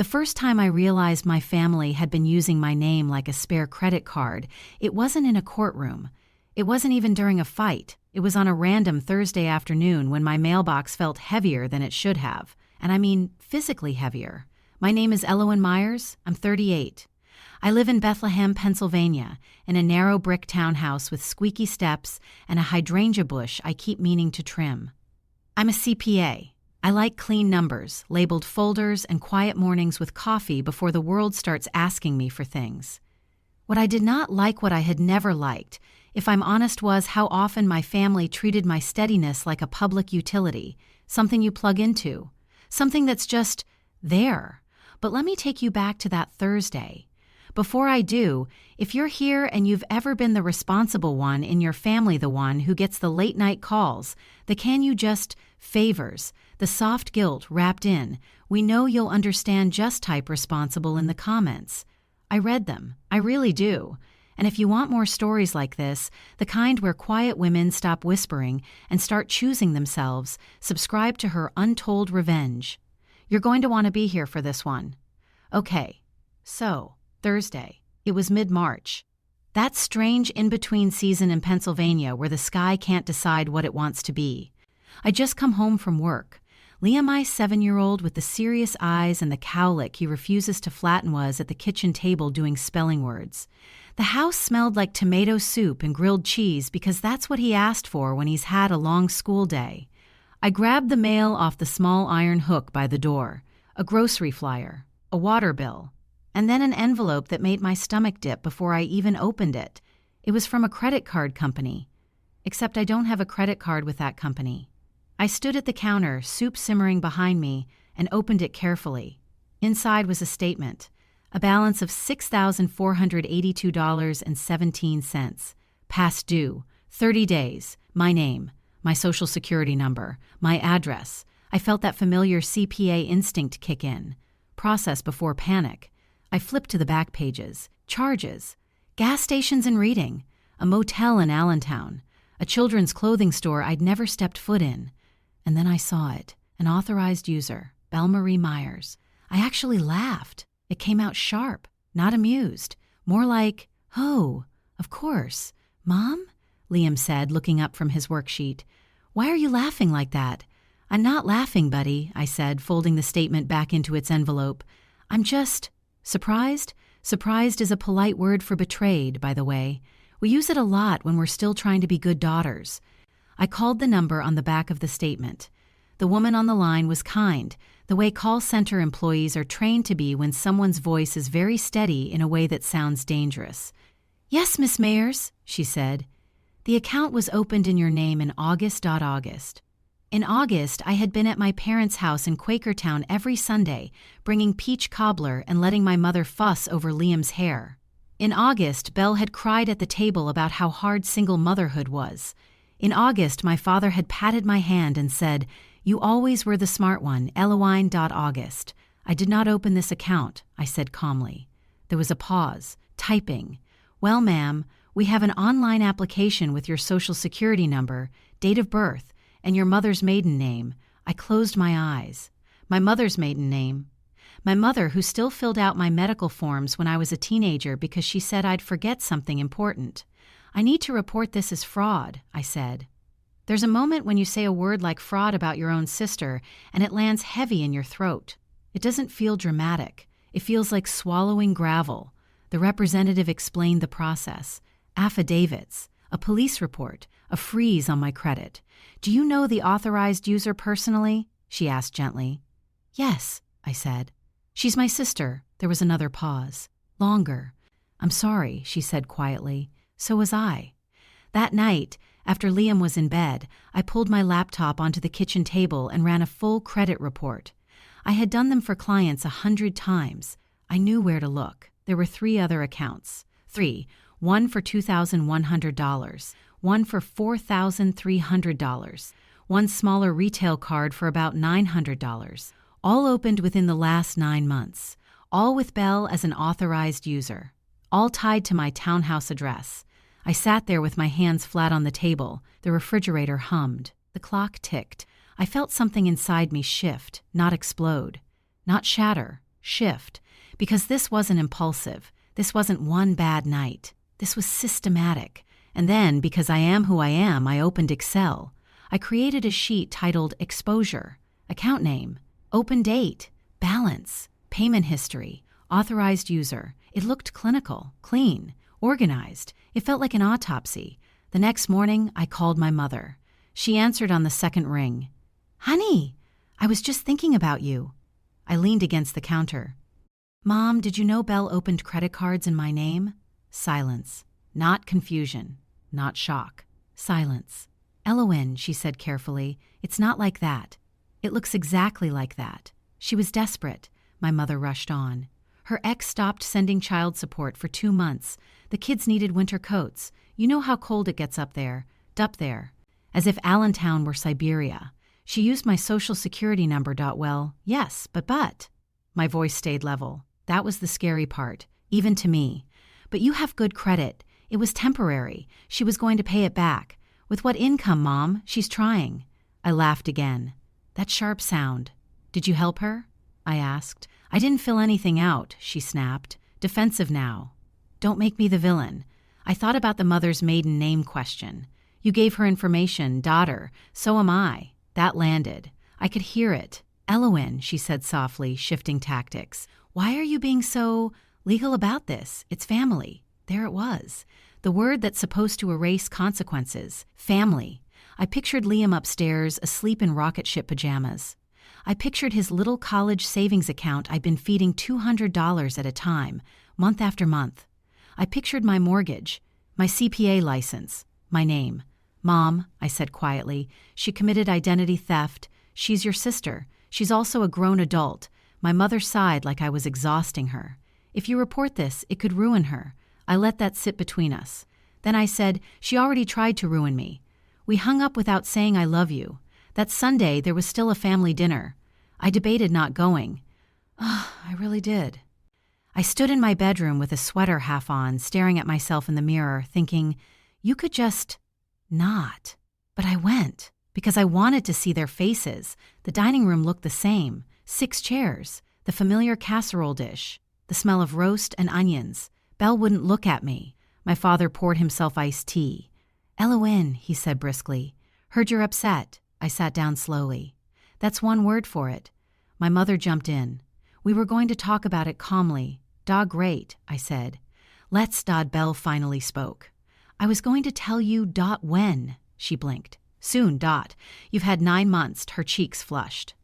The first time I realized my family had been using my name like a spare credit card, it wasn't in a courtroom. It wasn't even during a fight. It was on a random Thursday afternoon when my mailbox felt heavier than it should have. And I mean physically heavier. My name is Elowen Myers. I'm 38. I live in Bethlehem, Pennsylvania, in a narrow brick townhouse with squeaky steps and a hydrangea bush I keep meaning to trim. I'm a CPA. I like clean numbers, labeled folders, and quiet mornings with coffee before the world starts asking me for things. What I did not like, what I had never liked, if I'm honest, was how often my family treated my steadiness like a public utility, something you plug into, something that's just there. But let me take you back to that Thursday. Before I do, if you're here and you've ever been the responsible one in your family, the one who gets the late-night calls, the can you just favors, the soft guilt wrapped in, we know you'll understand, just type responsible in the comments. I read them. I really do. And if you want more stories like this, the kind where quiet women stop whispering and start choosing themselves, subscribe to her Untold Revenge. You're going to want to be here for this one. Okay, so Thursday. It was mid-March. That strange in-between season in Pennsylvania where the sky can't decide what it wants to be. I just come home from work. Liam, my 7-year-old with the serious eyes and the cowlick he refuses to flatten, was at the kitchen table doing spelling words. The house smelled like tomato soup and grilled cheese because that's what he asked for when he's had a long school day. I grabbed the mail off the small iron hook by the door, a grocery flyer, a water bill, and then an envelope that made my stomach dip before I even opened it. It was from a credit card company. Except I don't have a credit card with that company. I stood at the counter, soup simmering behind me, and opened it carefully. Inside was a statement, a balance of $6,482.17. Past due, 30 days, my name, my social security number, my address. I felt that familiar CPA instinct kick in. Process before panic. I flipped to the back pages. Charges. Gas stations and reading. A motel in Allentown. A children's clothing store I'd never stepped foot in. And then I saw it. An authorized user. Belle Marie Myers. I actually laughed. It came out sharp. Not amused. More like, oh, of course. Mom? Liam said, looking up from his worksheet. Why are you laughing like that? I'm not laughing, buddy, I said, folding the statement back into its envelope. I'm just... surprised? Surprised is a polite word for betrayed, by the way. We use it a lot when we're still trying to be good daughters. I called the number on the back of the statement. The woman on the line was kind, the way call center employees are trained to be when someone's voice is very steady in a way that sounds dangerous. Yes, Miss Mayers, she said. The account was opened in your name in August. In August, I had been at my parents' house in Quakertown every Sunday, bringing peach cobbler and letting my mother fuss over Liam's hair. In August, Belle had cried at the table about how hard single motherhood was. In August, my father had patted my hand and said, "You always were the smart one, Elowen.August. I did not open this account," I said calmly. There was a pause. Typing. Well, ma'am, we have an online application with your social security number, date of birth, and your mother's maiden name. I closed my eyes. My mother's maiden name. My mother, who still filled out my medical forms when I was a teenager because she said I'd forget something important. I need to report this as fraud, I said. There's a moment when you say a word like fraud about your own sister and it lands heavy in your throat. It doesn't feel dramatic. It feels like swallowing gravel. The representative explained the process. Affidavits, a police report, a freeze on my credit. Do you know the authorized user personally? She asked gently. Yes, I said. She's my sister. There was another pause. Longer. I'm sorry, she said quietly. So was I. That night, after Liam was in bed, I pulled my laptop onto the kitchen table and ran a full credit report. I had done them for clients 100 times. I knew where to look. There were 3 other accounts. 3. One for $2,100. One for $4,300. One smaller retail card for about $900. All opened within the last 9 months. All with Belle as an authorized user. All tied to my townhouse address. I sat there with my hands flat on the table. The refrigerator hummed. The clock ticked. I felt something inside me shift, not explode. Not shatter. shift, because this wasn't impulsive. This wasn't one bad night. This was systematic. And then, because I am who I am, I opened Excel. I created a sheet titled Exposure, account name, open date, balance, payment history, authorized user. It looked clinical, clean, organized. It felt like an autopsy. The next morning, I called my mother. She answered on the second ring. "Honey, I was just thinking about you." I leaned against the counter. "Mom, did you know Belle opened credit cards in my name?" Silence. Not confusion. Not shock. Silence. "Elowen," she said carefully, "it's not like that. It looks exactly like that. She was desperate," my mother rushed on. "Her ex stopped sending child support for 2 months. The kids needed winter coats. You know how cold it gets up there. As if Allentown were Siberia. She used my social security number. Well, yes, but. My voice stayed level. That was the scary part, even to me. "But you have good credit. It was temporary. She was going to pay it back. With what income, Mom? She's trying." I laughed again. "That sharp sound. Did you help her?" I asked. "I didn't fill anything out," she snapped. Defensive now. "Don't make me the villain." I thought about the mother's maiden name question. "You gave her information, daughter. So am I." That landed. I could hear it. "Elowen," she said softly, shifting tactics. "Why are you being so legal about this? It's family." There it was. The word that's supposed to erase consequences. Family. I pictured Liam upstairs, asleep in rocket ship pajamas. I pictured his little college savings account I'd been feeding $200 at a time, month after month. I pictured my mortgage, my CPA license, my name. "Mom," I said quietly, "she committed identity theft. She's your sister. She's also a grown adult." My mother sighed like I was exhausting her. "If you report this, it could ruin her." I let that sit between us. Then I said, "She already tried to ruin me." We hung up without saying I love you. That Sunday, there was still a family dinner. I debated not going. I really did. I stood in my bedroom with a sweater half on, staring at myself in the mirror, thinking, you could just not. But I went, because I wanted to see their faces. The dining room looked the same. 6 chairs, the familiar casserole dish, the smell of roast and onions. Belle wouldn't look at me. My father poured himself iced tea. "Elowen," he said briskly. "Heard you're upset." I sat down slowly. "That's one word for it." My mother jumped in. "We were going to talk about it calmly." "Great," I said. "Let's." Belle finally spoke. "I was going to tell you. When?" She blinked. "Soon. You've had 9 months." Her cheeks flushed.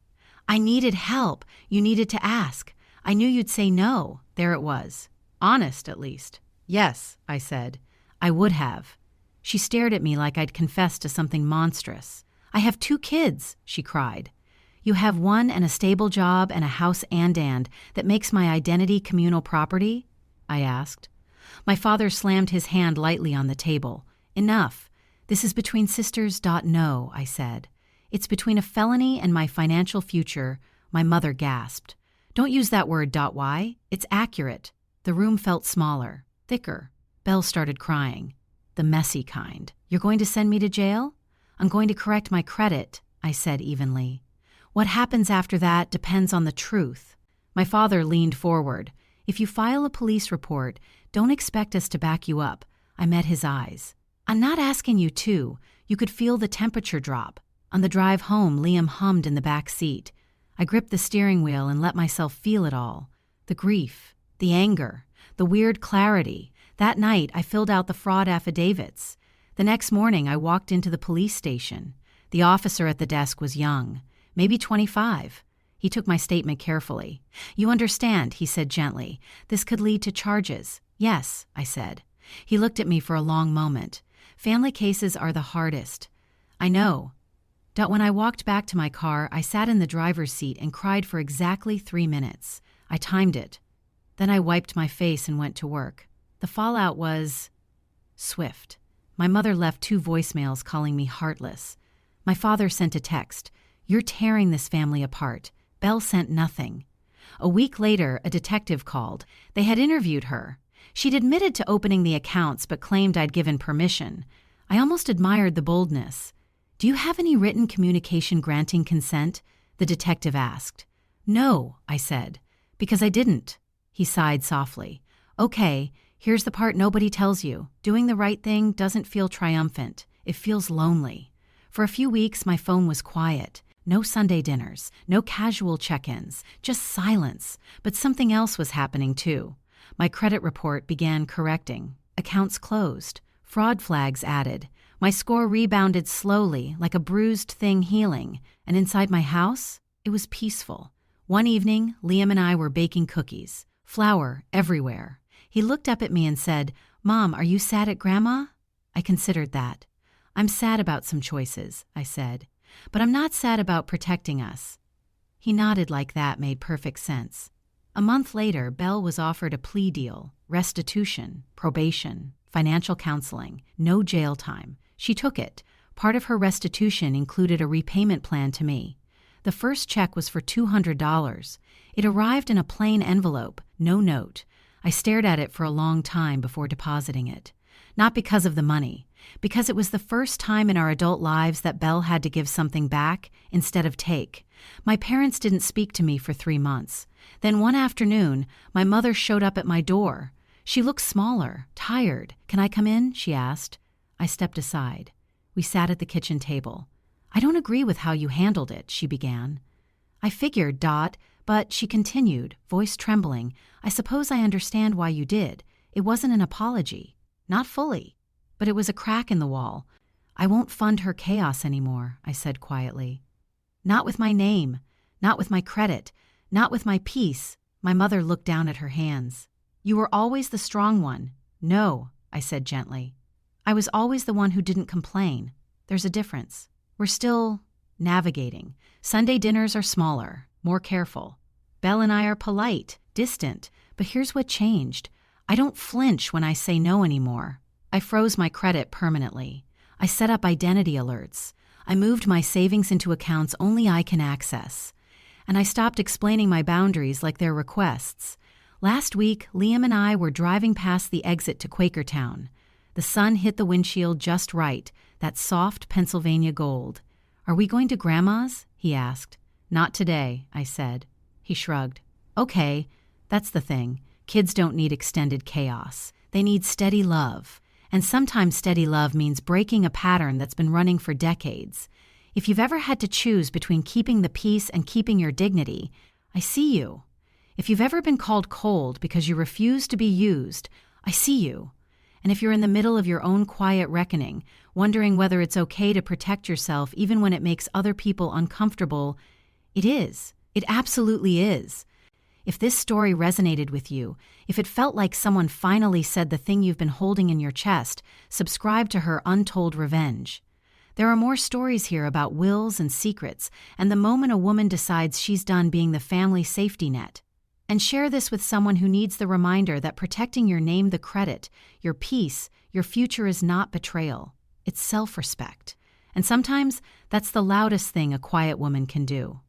"I needed help. You needed to ask. I knew you'd say no." There it was. Honest, at least. "Yes," I said. "I would have." She stared at me like I'd confessed to something monstrous. "I have 2 kids," she cried. "You have one and a stable job and a house and that makes my identity communal property?" I asked. My father slammed his hand lightly on the table. "Enough. This is between sisters. No," I said. "It's between a felony and my financial future." My mother gasped. "Don't use that word. Why? It's accurate." The room felt smaller, thicker. Belle started crying. The messy kind. "You're going to send me to jail?" "I'm going to correct my credit," I said evenly. "What happens after that depends on the truth." My father leaned forward. "If you file a police report, don't expect us to back you up." I met his eyes. "I'm not asking you to." You could feel the temperature drop. On the drive home, Liam hummed in the back seat. I gripped the steering wheel and let myself feel it all. The grief, the anger, the weird clarity. That night, I filled out the fraud affidavits. The next morning, I walked into the police station. The officer at the desk was young, maybe 25. He took my statement carefully. "You understand," he said gently. "This could lead to charges." "Yes," I said. He looked at me for a long moment. "Family cases are the hardest." "I know." When I walked back to my car, I sat in the driver's seat and cried for exactly 3 minutes. I timed it. Then I wiped my face and went to work. The fallout was swift. My mother left 2 voicemails calling me heartless. My father sent a text. "You're tearing this family apart." Belle sent nothing. A week later, a detective called. They had interviewed her. She'd admitted to opening the accounts but claimed I'd given permission. I almost admired the boldness. "Do you have any written communication granting consent?" the detective asked. "No," I said. Because I didn't. He sighed softly. Okay, here's the part nobody tells you. Doing the right thing doesn't feel triumphant. It feels lonely. For a few weeks, my phone was quiet. No Sunday dinners, no casual check-ins, just silence. But something else was happening too. My credit report began correcting. Accounts closed. Fraud flags added. My score rebounded slowly, like a bruised thing healing. And inside my house, it was peaceful. One evening, Liam and I were baking cookies. Flour everywhere. He looked up at me and said, "Mom, are you sad at Grandma?" I considered that. "I'm sad about some choices," I said. "But I'm not sad about protecting us." He nodded like that made perfect sense. A month later, Belle was offered a plea deal, restitution, probation, financial counseling, no jail time. She took it. Part of her restitution included a repayment plan to me. The first check was for $200. It arrived in a plain envelope, no note. I stared at it for a long time before depositing it. Not because of the money, because it was the first time in our adult lives that Belle had to give something back instead of take. My parents didn't speak to me for 3 months. Then one afternoon, my mother showed up at my door. She looked smaller, tired. "Can I come in?" she asked. I stepped aside. We sat at the kitchen table. "I don't agree with how you handled it," she began. "I figured, but," she continued, voice trembling, "I suppose I understand why you did. It wasn't an apology. Not fully. But it was a crack in the wall. I won't fund her chaos anymore," I said quietly. "Not with my name. Not with my credit. Not with my peace." My mother looked down at her hands. "You were always the strong one." "No," I said gently. "I was always the one who didn't complain. There's a difference. We're still navigating. Sunday dinners are smaller, more careful. Belle and I are polite, distant, but here's what changed. I don't flinch when I say no anymore. I froze my credit permanently. I set up identity alerts. I moved my savings into accounts only I can access. And I stopped explaining my boundaries like they're requests. Last week, Liam and I were driving past the exit to Quakertown. The sun hit the windshield just right, that soft Pennsylvania gold. "Are we going to Grandma's?" he asked. "Not today," I said. He shrugged. "Okay, that's the thing. Kids don't need extended chaos. They need steady love. And sometimes steady love means breaking a pattern that's been running for decades. If you've ever had to choose between keeping the peace and keeping your dignity, I see you. If you've ever been called cold because you refuse to be used, I see you. And if you're in the middle of your own quiet reckoning, wondering whether it's okay to protect yourself even when it makes other people uncomfortable, it is. It absolutely is. If this story resonated with you, if it felt like someone finally said the thing you've been holding in your chest, subscribe to her Untold Revenge. There are more stories here about wills and secrets, and the moment a woman decides she's done being the family safety net. And share this with someone who needs the reminder that protecting your name, the credit, your peace, your future is not betrayal. It's self-respect. And sometimes that's the loudest thing a quiet woman can do.